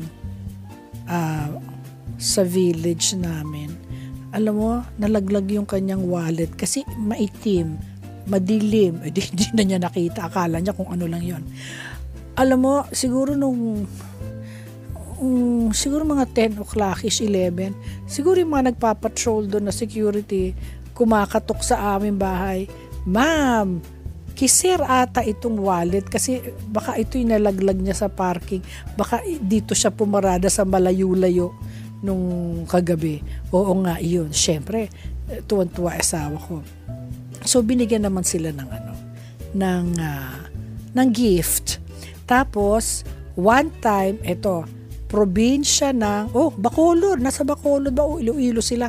sa village namin. Alam mo, nalaglag yung kanyang wallet kasi maitim, madilim, hindi na niya nakita, akala niya kung ano lang yon. Alam mo, siguro siguro mga 10 o'clock-ish, 11, siguro yung mga nagpapatrol doon na security, kumakatok sa aming bahay, "Ma'am, kisir ata itong wallet kasi baka ito'y nalaglag niya sa parking. Baka dito siya pumarada sa malayo-layo nung kagabi." Oo nga, iyon. Siyempre, tuwan-tuwa asawa ko. So, binigyan naman sila ng gift. Tapos, one time, probinsya ng, Bacolod. Nasa Bacolod ba? Iloilo sila.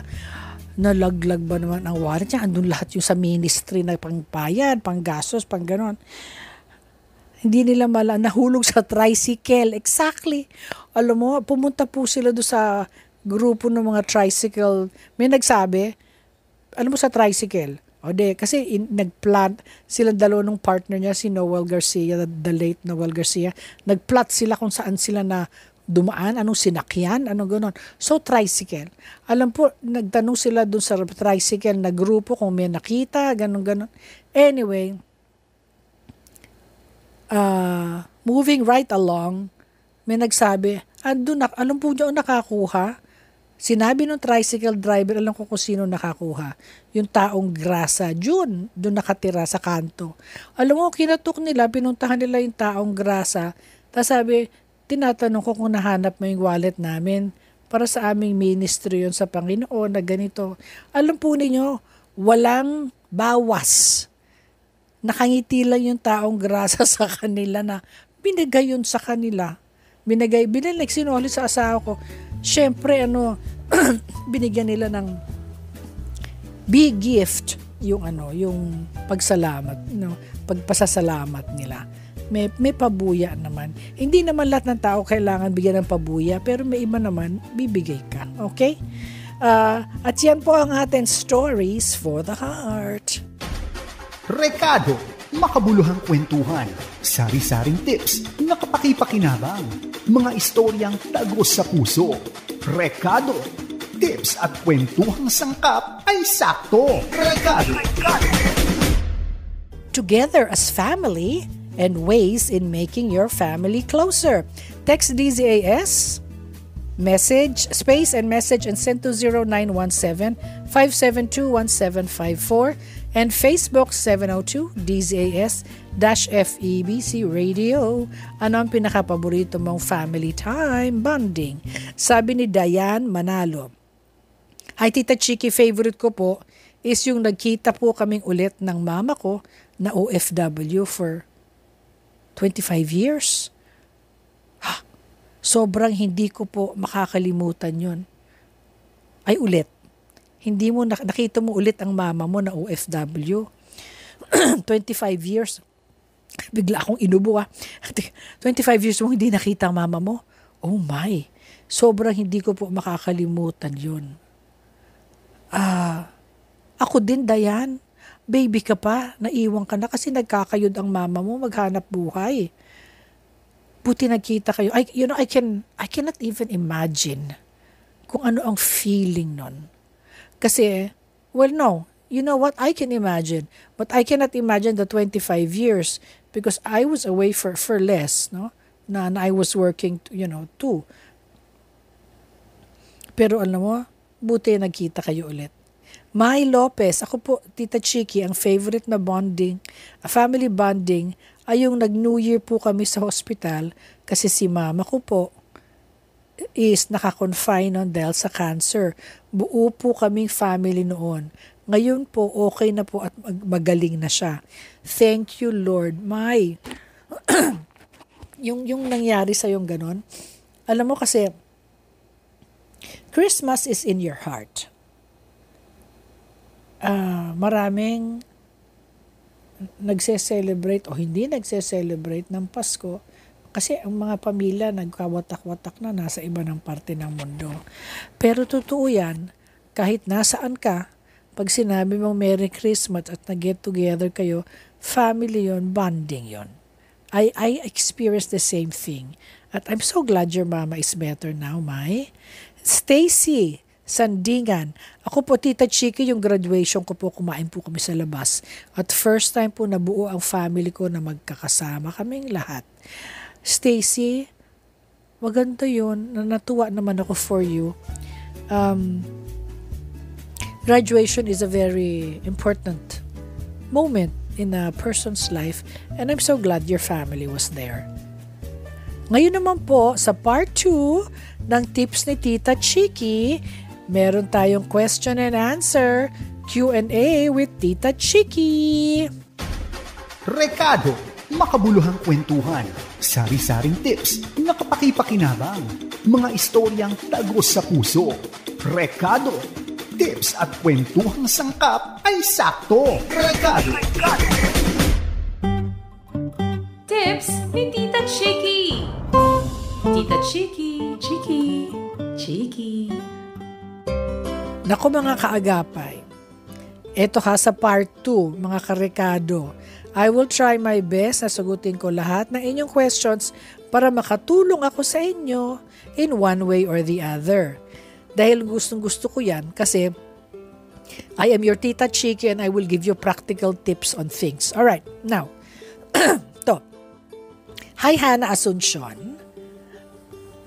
Nalaglag ba naman ang wallet niya? Andun lahat yung sa ministry na pangbayad, panggastos, pang ganon. Hindi nila nahulog sa tricycle. Exactly. Alam mo, pumunta po sila doon sa grupo ng mga tricycle. May nagsabi, alam mo sa tricycle, kasi nagplant sila dalawa ng partner niya, si Noel Garcia, the late Noel Garcia. Nagplot sila kung saan sila na dumaan, anong sinakyan, anong gano'n. So, tricycle. Alam po, nagtanong sila dun sa tricycle na grupo kung may nakita, gano'n. Anyway, moving right along, may nagsabi, alam po niyo nakakuha? Sinabi ng tricycle driver, alam ko kung sino nakakuha. Yung taong grasa, doon nakatira sa kanto. Alam mo, kinatok nila, pinuntahan nila yung taong grasa. Tapos sabi, tinatanong ko kung nahanap mo yung wallet namin. para sa aming ministry yun sa Panginoon na ganito. Alam po ninyo, walang bawas. Nakangiti lang yung taong grasa sa kanila na binigay yun sa kanila. Binigay sinuli sa asawa ko. Siyempre, binigyan nila ng big gift yung pagsalamat, pagpasasalamat nila. May pabuya naman. Hindi naman lahat ng tao kailangan bigyan ng pabuya, pero may iba naman bibigay ka. Okay? At yan po ang ating stories for the heart. Rekado, makabuluhang kwentuhan, sari-saring tips na kapaki-pakinabang, mga istoryang tagos sa puso. Rekado, tips at kwentuhang sangkap ay sakto. Rekado. Together as family and ways in making your family closer. Text DZAS, message, space and message and send to 0917-572-1754 and Facebook 702 DZAS-FEBC Radio. Ano ang pinakapaborito mong family time bonding? Sabi ni Diane Manalo. Hi Tita Chiki, favorite ko po is yung nagkita po kaming ulit ng mama ko na OFW for 25 years. Sobrang hindi ko po makakalimutan yun. Ay ulit. Hindi mo nakita mo ulit ang mama mo na OFW. 25 years. Bigla akong inubo 25 years mo hindi nakita ang mama mo? Oh my. Sobrang hindi ko po makakalimutan yun. Ako din, Dayan. Baby ka pa, naiwan ka na kasi nagkakayod ang mama mo maghanap buhay. Buti nagkita kayo. I cannot even imagine kung ano ang feeling nun. Kasi, well, no. You know what? I can imagine. But I cannot imagine the 25 years because I was away for less, no? Na I was working, too. Pero alam mo, buti nagkita kayo ulit. Mai Lopez, ako po, Tita Chiki, ang favorite na family bonding ay yung nag-New Year po kami sa hospital kasi si mama ko po is naka-confine dahil sa cancer. Buo po kaming family noon. Ngayon po, okay na po at magaling na siya. Thank you, Lord. Mai, yung nangyari sa yung ganon, alam mo kasi, Christmas is in your heart. Maraming nagse-celebrate o hindi nagse-celebrate ng Pasko kasi ang mga pamilya nagkawatak-watak na nasa iba ng parte ng mundo. Pero totoo yan, kahit nasaan ka, pag sinabi mong Merry Christmas at nag-get together kayo, family yon, bonding yon. I experienced the same thing. At I'm so glad your mama is better now, Mai. Stacy Sandingan. Ako po, Tita Chiki, yung graduation ko po, kumain po kami sa labas. At first time po nabuo ang family ko na magkakasama kaming lahat. Stacy, maganda yun. Natuwa naman ako for you. Graduation is a very important moment in a person's life and I'm so glad your family was there. Ngayon naman po, sa part 2 ng tips ni Tita Chiki, meron tayong question and answer, Q&A with Tita Chiki. Rekado, makabuluhang kwentuhan, sari-saring tips na kapaki-pakinabang, mga istoryang tagos sa puso. Rekado, tips at kwentuhang sangkap ay sakto. Rekado. Tips ni Tita Chiki. Tita Chiki, Chiki, Chiki. Naku mga kaagapay, eto sa part 2, mga karekado. I will try my best na sagutin ko lahat ng inyong questions para makatulong ako sa inyo in one way or the other. Dahil gustong-gusto ko yan kasi I am your Tita Chiki and I will give you practical tips on things. Alright, now, to. Hi Hannah Asuncion.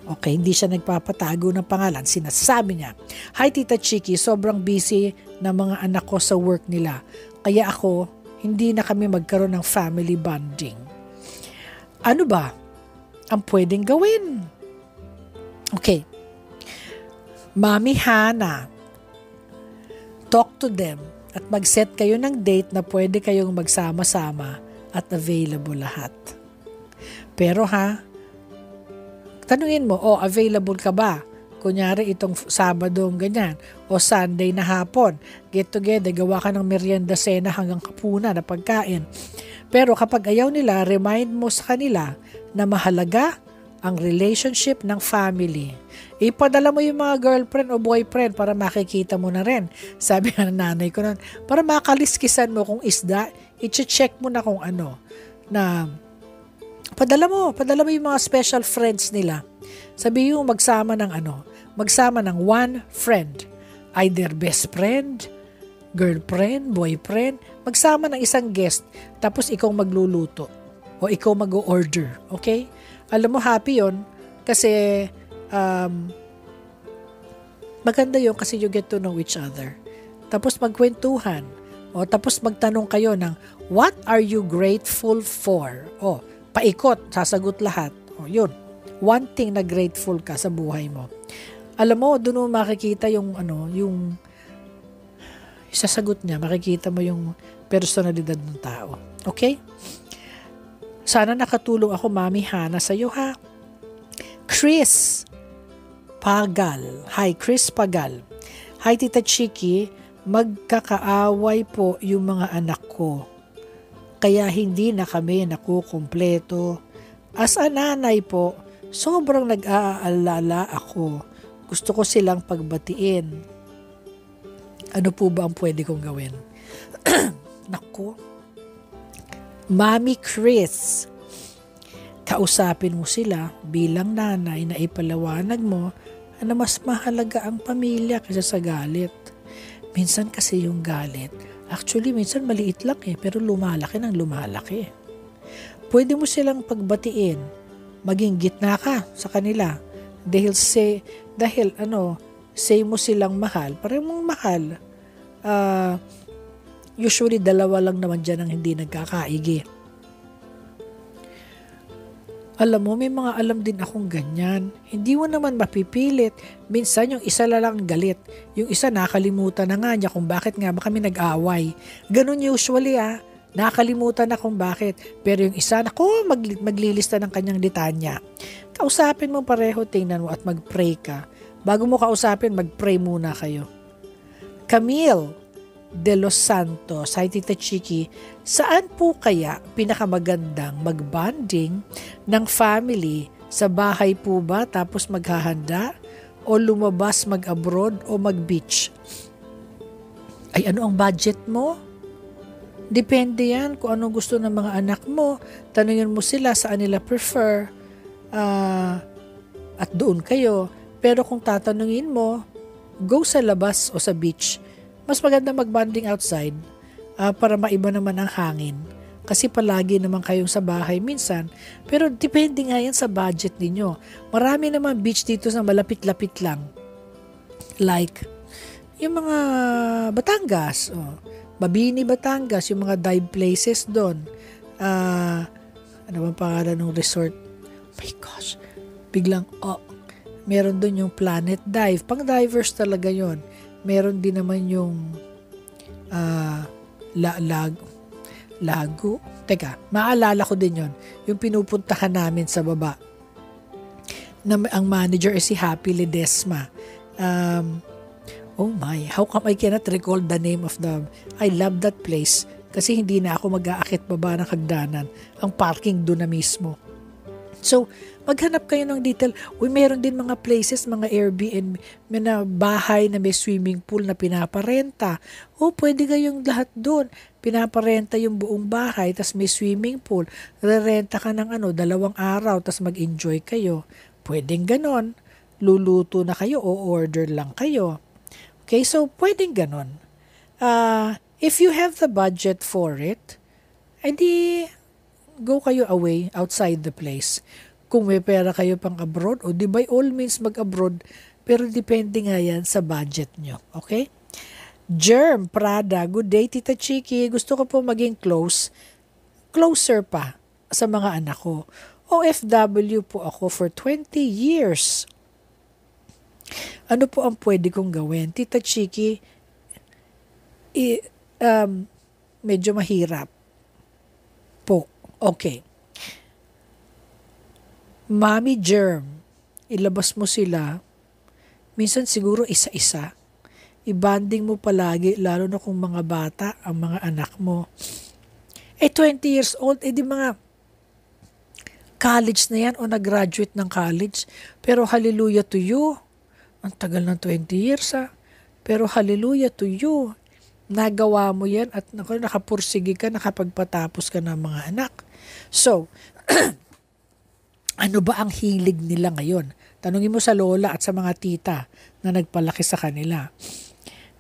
Okay, hindi siya nagpapatago ng pangalan. Sinasabi niya, Hi Tita Chiki, sobrang busy na mga anak ko sa work nila. Kaya ako, hindi na kami magkaroon ng family bonding. Ano ba ang pwedeng gawin? Okay. Mami Hana, talk to them at mag-set kayo ng date na pwede kayong magsama-sama at available lahat. Pero tanungin mo, available ka ba? Kunyari itong Sabado ganyan o Sunday na hapon, get together, gawa ka ng merienda sena hanggang kapuna na pagkain. Pero kapag ayaw nila, remind mo sa kanila na mahalaga ang relationship ng family. Ipadala mo yung mga girlfriend o boyfriend para makikita mo na rin. Sabi nga ng nanay ko nun, para makaliskisan mo kung isda, i-check mo na kung na padala mo yung mga special friends nila. Sabi yung magsama ng one friend, either best friend, girlfriend, boyfriend, magsama ng isang guest, tapos ikaw magluluto o ikaw mag-order, okay? Alam mo, happy yon kasi maganda yun kasi you get to know each other. Tapos magkwentuhan o tapos magtanong kayo ng what are you grateful for? Paikot, sasagot lahat. Yun. One thing na grateful ka sa buhay mo. Alam mo, doon mo makikita yung sasagot niya, makikita mo yung personalidad ng tao. Okay? Sana nakatulong ako, Mami Hana, sa iyo Chris Pagal. Hi, Chris Pagal. Hi, Tita Chiki. Magkakaaway po yung mga anak ko. Kaya hindi na kami nakukumpleto. As a nanay po, sobrang nag-aalala ako. Gusto ko silang pagbatiin. Ano po ba ang pwede kong gawin? Naku. Mami Chris, kausapin mo sila bilang nanay na ipalawanag mo na mas mahalaga ang pamilya kaysa sa galit. Minsan kasi yung galit, actually minsan maliit lang pero lumalaki ng lumalaki. Pwede mo silang pagbatiin, maging gitna ka sa kanila. Dahil say mo silang mahal, parang mong mahal. Usually dalawa lang naman dyan ang hindi nagkakaigi. Alam mo, may mga alam din akong ganyan. Hindi mo naman mapipilit. Minsan yung isa lang galit. Yung isa nakalimutan na nga niya kung bakit nga ba kami nag-away. Ganun usually nakalimutan na kung bakit. Pero yung isa, maglilista ng kanyang litanya. Kausapin mo pareho, tingnan mo at mag-pray ka. Bago mo kausapin, mag-pray muna kayo. Camille de Los Santos, hi Tita Chiki, saan po kaya pinakamagandang mag-bonding ng family? Sa bahay po ba tapos maghahanda? O lumabas mag-abroad o mag-beach? Ay, ano ang budget mo? Depende yan kung anong gusto ng mga anak mo. Tanungin mo sila saan nila prefer at doon kayo. Pero kung tatanungin mo, go sa labas o sa beach. Mas maganda mag-bonding outside para maiba naman ang hangin. Kasi palagi naman kayong sa bahay minsan. Pero depende nga yan sa budget ninyo. Marami naman beach dito na malapit-lapit lang. Like, yung mga Batangas. Mabini, Batangas. Yung mga dive places doon. Ano bang pangalan ng resort? Oh my gosh. Biglang, meron doon yung Planet Dive. Pang divers talaga yon. Meron din naman yung Lago. Teka, maalala ko din yon. Yung pinupuntahan namin sa baba. Ang manager is si Happy Ledesma. Oh my, how come I cannot recall the name of I love that place. Kasi hindi na ako mag-aakit baba ng hagdanan. Ang parking doon na mismo. So, maghanap kayo ng detail. Meron din mga places, mga Airbnb, may na bahay na may swimming pool na pinaparenta. Pwede kayong lahat doon. Pinaparenta yung buong bahay, tas may swimming pool. Rerenta ka ng 2 araw, tas mag-enjoy kayo. Pwedeng ganon. Luluto na kayo o order lang kayo. Okay, so pwedeng ganon. If you have the budget for it, edi go kayo away outside the place. Kung may pera kayo pang abroad, di by all means mag-abroad, pero depende nga yan sa budget nyo. Okay? Germ Prada, good day Tita Chiki. Gusto ko po maging closer pa sa mga anak ko. OFW po ako for 20 years. Ano po ang pwede kong gawin? Tita Chiki, medyo mahirap po. Okay. Mommy Germ, ilabas mo sila. Minsan siguro isa-isa. I-bonding mo palagi, lalo na kung mga bata ang mga anak mo. 20 years old, di mga college na yan o nag-graduate ng college. Pero hallelujah to you. Ang tagal ng 20 years Pero hallelujah to you. Nagawa mo yan at nakapursige ka, nakapagpatapos ka ng mga anak. So, ano ba ang hilig nila ngayon? Tanungin mo sa lola at sa mga tita na nagpalaki sa kanila.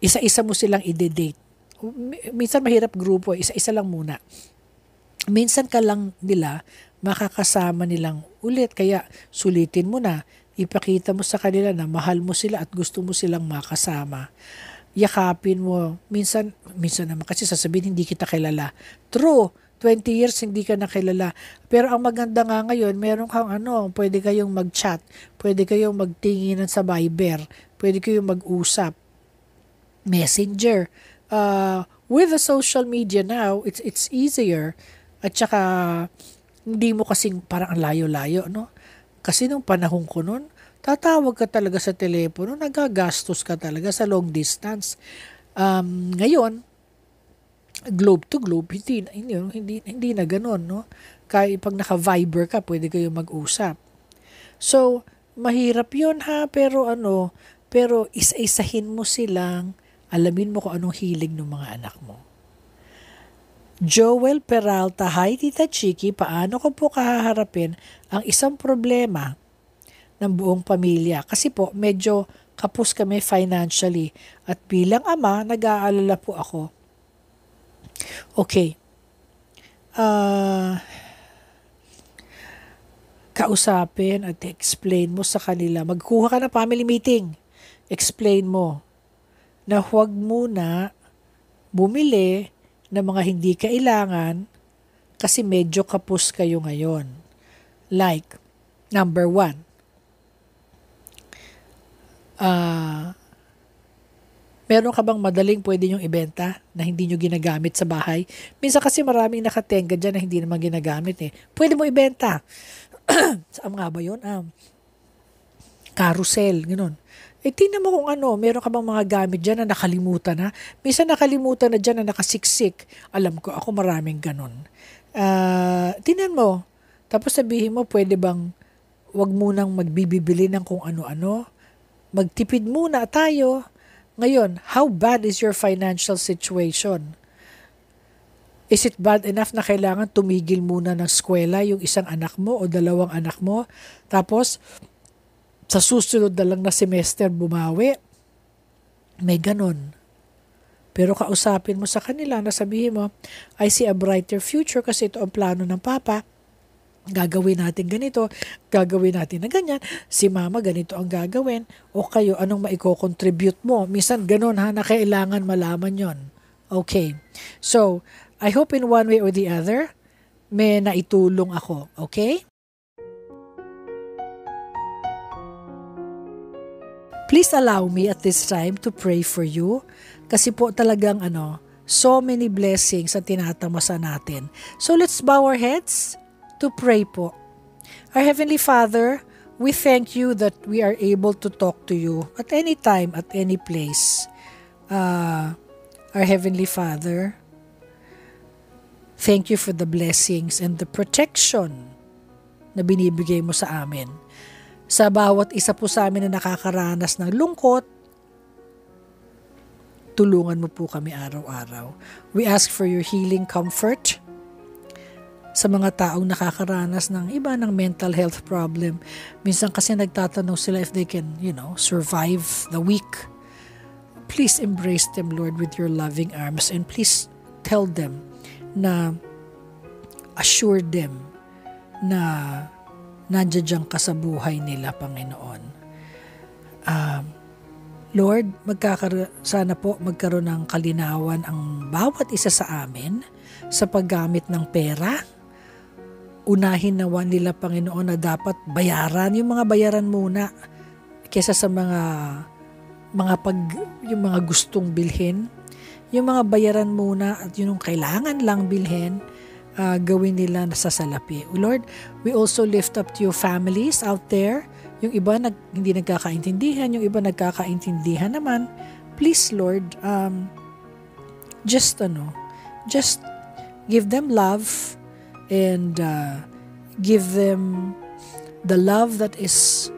Isa-isa mo silang i-date. Minsan mahirap grupo, isa-isa lang muna. Minsan ka lang nila makakasama nilang ulit. Kaya sulitin mo na, ipakita mo sa kanila na mahal mo sila at gusto mo silang makasama. Yakapin mo. Minsan naman kasi sasabihin hindi kita kilala. True, 20 years hindi ka nakilala. Pero ang maganda nga ngayon, meron kang pwede kayong mag-chat, pwede kayong magtinginan sa Viber, pwede kayong mag-usap. Messenger. With the social media now, it's easier. At saka, hindi mo kasing parang layo-layo, no? Kasi nung panahon ko nun, tatawag ka talaga sa telepono, nagagastos ka talaga sa long distance. Ngayon, globe to globe, hindi na gano'n, no? Kaya pag naka-Viber ka, pwede kayo mag-usap. So, mahirap yun pero isa-isahin mo silang, alamin mo kung anong hilig ng mga anak mo. Joel Peralta, hi Tita Chiki, paano ko po kahaharapin ang isang problema ng buong pamilya? Kasi po, medyo kapos kami financially at bilang ama, nag-aalala po ako. Okay. Kausapin at explain mo sa kanila. Magkuha ka ng family meeting. Explain mo na huwag muna bumili ng mga hindi kailangan kasi medyo kapos kayo ngayon. Like, number 1, meron ka bang madaling pwede nyong ibenta na hindi nyo ginagamit sa bahay? Minsan kasi maraming nakatenga dyan na hindi naman ginagamit Pwede mo ibenta. Saan nga ba yun? Carousel, gano'n. Tingnan mo kung meron ka bang mga gamit dyan na nakalimutan na. Minsan nakalimutan na dyan na nakasiksik. Alam ko, ako maraming gano'n. Tingnan mo. Tapos sabihin mo, pwede bang wag munang magbibili ng kung ano-ano? Magtipid muna tayo. Ngayon, how bad is your financial situation? Is it bad enough na kailangan tumigil muna ng eskwela yung isang anak mo o dalawang anak mo? Tapos, sa susunod na lang na semester bumawi? May ganon. Pero kausapin mo sa kanila na sabihin mo, I see a brighter future kasi ito ang plano ng papa. Gagawin natin ganito, gagawin natin na ganyan, si mama ganito ang gagawin, o kayo anong maiko-contribute mo. Minsan ganon na kailangan malaman yon. Okay. So, I hope in one way or the other, may naitulong ako. Okay? Please allow me at this time to pray for you kasi po talagang so many blessings ang tinatamasa natin. So let's bow our heads to pray po. Our Heavenly Father, we thank you that we are able to talk to you at any time, at any place. Our Heavenly Father, thank you for the blessings and the protection na binibigay mo sa amin. Sa bawat isa po sa amin na nakakaranas ng lungkot, tulungan mo po kami araw-araw. We ask for your healing comfort sa mga taong nakakaranas ng iba ng mental health problem. Minsan kasi nagtatanong sila if they can, survive the week. Please embrace them, Lord, with your loving arms, and please tell them na assure them na nandiyan ka sa buhay nila, Panginoon. Lord, sana po magkaroon ng kalinawan ang bawat isa sa amin sa paggamit ng pera. Unahin nawa nila, Panginoon, na dapat bayaran. Yung mga bayaran muna, kesa sa yung mga gustong bilhin. Yung mga bayaran muna at yung kailangan lang bilhin, gawin nila sa salapi. Lord, we also lift up to your families out there. Yung iba hindi nagkakaintindihan, yung iba nagkakaintindihan naman. Please, Lord, just give them love and give them the love that is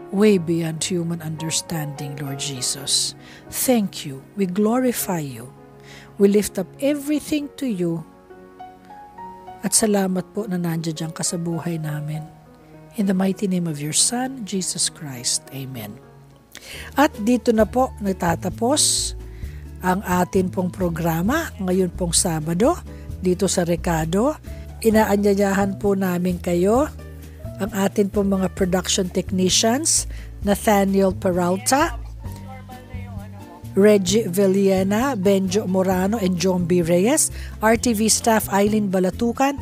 way beyond human understanding, Lord Jesus. Thank you. We glorify you. We lift up everything to you. At salamat po na nandiyan ka sa buhay namin. In the mighty name of your Son, Jesus Christ. Amen. At dito na po natatapos ang atin pong programa ngayon pong Sabado dito sa Recado. Inaanyayahan po namin kayo, ang atin pong mga production technicians, Nathaniel Peralta, Reggie Villena, Benjo Morano, and John B. Reyes, RTV staff Eileen Balatucan,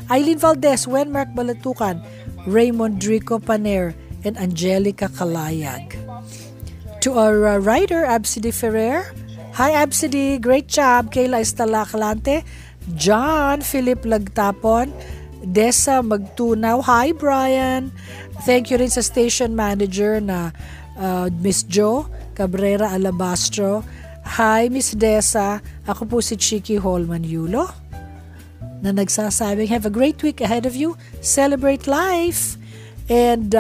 Eileen Valdez, Wenmark Balatucan, Raymond Drico Paner, and Angelica Kalayag. To our writer, Absidy Ferrer, hi Absidy, great job. Kayla Estala Calante, John Philip Lagtapon, Desa Magtunaw, hi Brian. Thank you rin sa station manager na Miss Jo Cabrera Alabastro. Hi Miss Desa, ako po si Chiki Holman Yulo na nagsasabing have a great week ahead of you. Celebrate life. And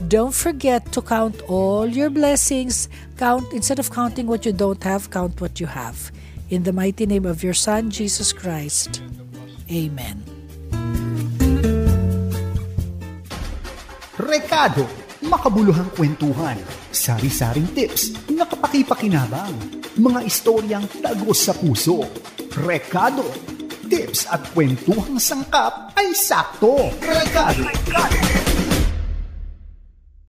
don't forget to count all your blessings. Instead of counting what you don't have, count what you have. In the mighty name of your Son, Jesus Christ. Amen. Recado, makabuluhang kwentuhan, sari-saring tips na kapaki-pakinabang, mga istoryang tagos sa puso. Recado, tips at kwentuhang sangkap ay sakto. Recado.